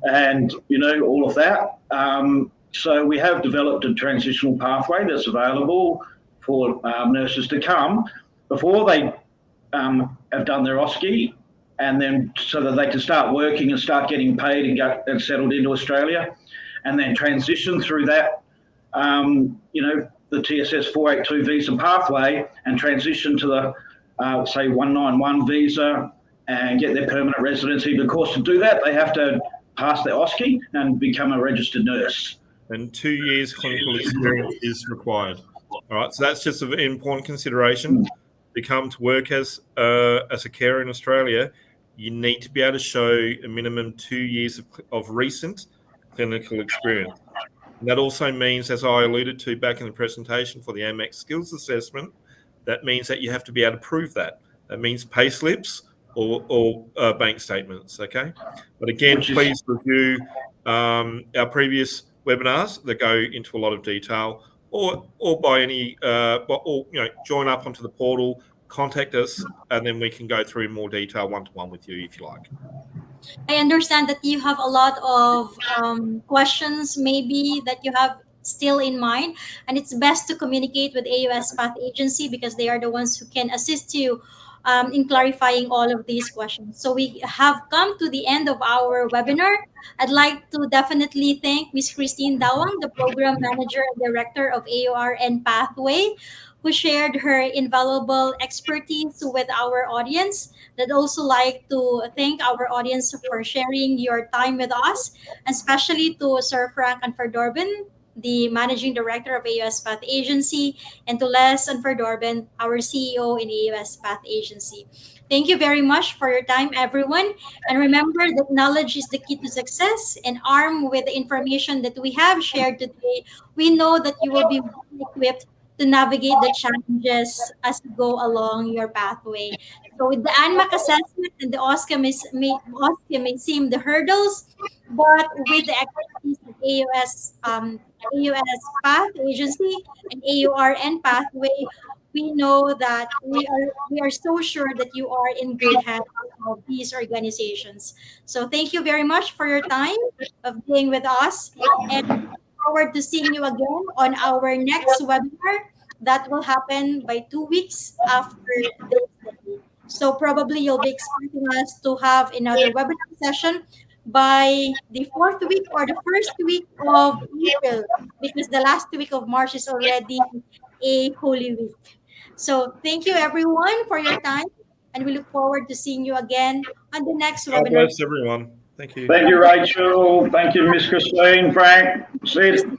and all of that. So we have developed a transitional pathway that's available for nurses to come before they have done their OSCE, and then so that they can start working and start getting paid and settled into Australia, and then transition through that, the TSS 482 visa pathway, and transition to the, say, 191 visa and get their permanent residency. But of course, to do that, they have to pass their OSCE and become a registered nurse. And 2 years clinical experience is required. All right, so that's just an important consideration. To come to work as a carer in Australia, you need to be able to show a minimum 2 years of recent clinical experience. And that also means, as I alluded to back in the presentation for the ANMAC Skills Assessment, that means that you have to be able to prove that. That means pay slips or bank statements, okay? But again, please review our previous webinars that go into a lot of detail, or by any, join up onto the portal, contact us, and then we can go through in more detail one-to-one with you if you like. I understand that you have a lot of questions maybe that you have still in mind, and it's best to communicate with AUS Path Agency because they are the ones who can assist you in clarifying all of these questions. So we have come to the end of our webinar. I'd like to definitely thank Ms. Kristine Dawang, the Program Manager and Director of AuRNPathway, who shared her invaluable expertise with our audience. I'd also like to thank our audience for sharing your time with us, especially to Sir Frank Anferdorben, the Managing Director of AUS Path Agency, and to Les Anferdorben, our CEO in AUS Path Agency. Thank you very much for your time, everyone. And remember that knowledge is the key to success, and armed with the information that we have shared today, we know that you will be well equipped to navigate the challenges as you go along your pathway. So with the ANMAC assessment and the OSCE may seem the hurdles, but with the expertise of AUS Path Agency and AuRNPathway, we know that we are so sure that you are in good hands of these organizations. So thank you very much for your time of being with us, and forward to seeing you again on our next webinar that will happen by 2 weeks after this day. So probably you'll be expecting us to have another webinar session by the 4th week or the 1st week of April, because the last week of March is already a Holy Week. So thank you everyone for your time, and we look forward to seeing you again on the next God webinar. bless everyone. Thank you. Thank you, Rachel. Thank you, Miss Kristine, Frank, Sid.